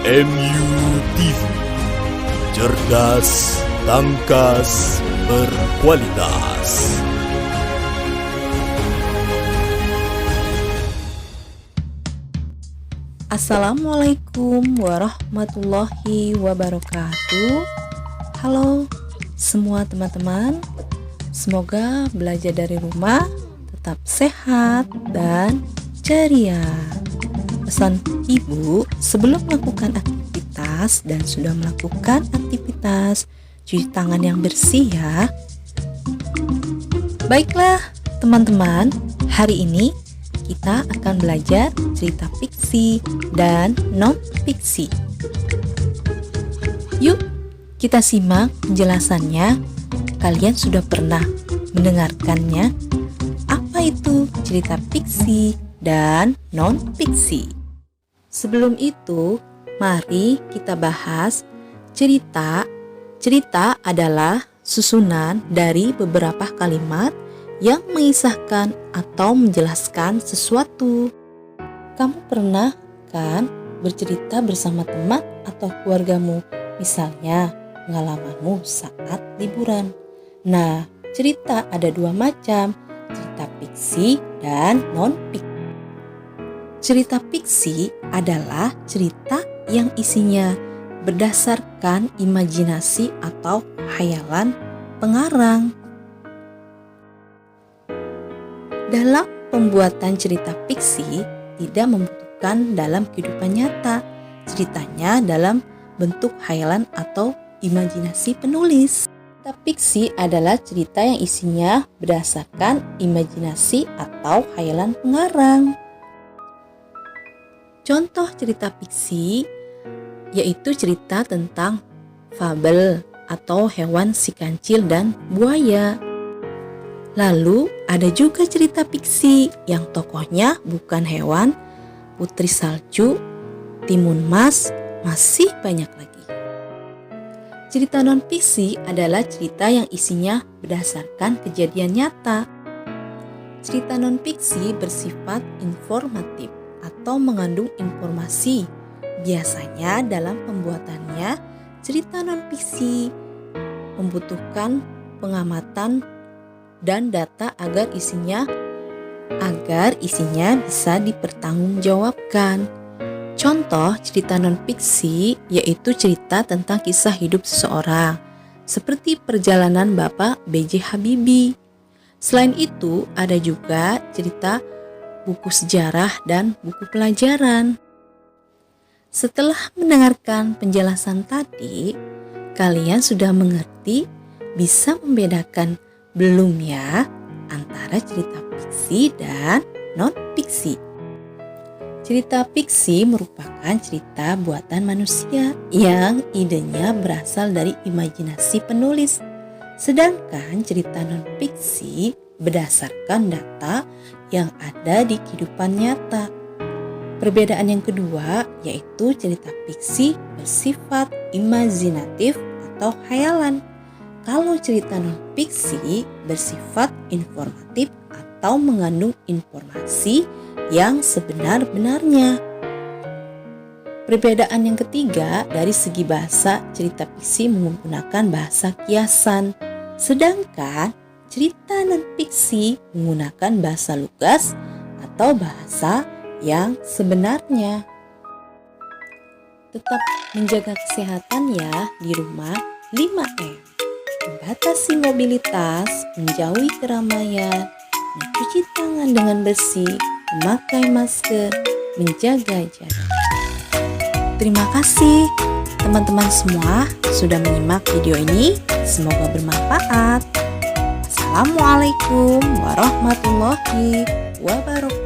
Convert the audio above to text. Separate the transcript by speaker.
Speaker 1: MUTV, cerdas, tangkas, berkualitas.
Speaker 2: Assalamualaikum warahmatullahi wabarakatuh. Halo semua teman-teman, semoga belajar dari rumah tetap sehat dan ceria. Pesan ibu, sebelum melakukan aktivitas dan sudah melakukan aktivitas, cuci tangan yang bersih ya. Baiklah teman-teman, hari ini kita akan belajar cerita fiksi dan non-fiksi. Yuk, kita simak penjelasannya. Kalian sudah pernah mendengarkannya? Apa itu cerita fiksi dan non-fiksi? Sebelum itu, mari kita bahas cerita. Cerita adalah susunan dari beberapa kalimat yang mengisahkan atau menjelaskan sesuatu. Kamu pernah kan bercerita bersama teman atau keluargamu, misalnya pengalamanmu saat liburan. Nah, cerita ada dua macam, cerita fiksi dan non-fiksi. Cerita fiksi adalah cerita yang isinya berdasarkan imajinasi atau khayalan pengarang. Dalam pembuatan cerita fiksi tidak membutuhkan dalam kehidupan nyata. Ceritanya dalam bentuk khayalan atau imajinasi penulis. Cerita fiksi adalah cerita yang isinya berdasarkan imajinasi atau khayalan pengarang. Contoh cerita fiksi yaitu cerita tentang fabel atau hewan si kancil dan buaya. Lalu ada juga cerita fiksi yang tokohnya bukan hewan, putri salju, timun mas, masih banyak lagi. Cerita non-fiksi adalah cerita yang isinya berdasarkan kejadian nyata. Cerita non-fiksi bersifat informatif atau mengandung informasi. Biasanya dalam pembuatannya, cerita non-fiksi membutuhkan pengamatan dan data agar isinya bisa dipertanggungjawabkan. Contoh cerita non-fiksi yaitu cerita tentang kisah hidup seseorang, seperti perjalanan Bapak B.J. Habibie. Selain itu, ada juga cerita buku sejarah dan buku pelajaran. Setelah mendengarkan penjelasan tadi, kalian sudah mengerti, bisa membedakan belum ya antara cerita fiksi dan non-fiksi? Cerita fiksi merupakan cerita buatan manusia yang idenya berasal dari imajinasi penulis. Sedangkan cerita non-fiksi berdasarkan data yang ada di kehidupan nyata. Perbedaan yang kedua yaitu cerita fiksi bersifat imajinatif atau khayalan. Kalau cerita non-fiksi bersifat informatif atau mengandung informasi yang sebenar-benarnya. Perbedaan yang ketiga dari segi bahasa, cerita fiksi menggunakan bahasa kiasan, sedangkan cerita non-fiksi menggunakan bahasa lugas atau bahasa yang sebenarnya. Tetap menjaga kesehatan ya di rumah. 5M. Membatasi mobilitas, menjauhi keramaian, mencuci tangan dengan bersih, memakai masker, menjaga jarak. Terima kasih teman-teman semua sudah menyimak video ini. Semoga bermanfaat. Assalamualaikum warahmatullahi wabarakatuh.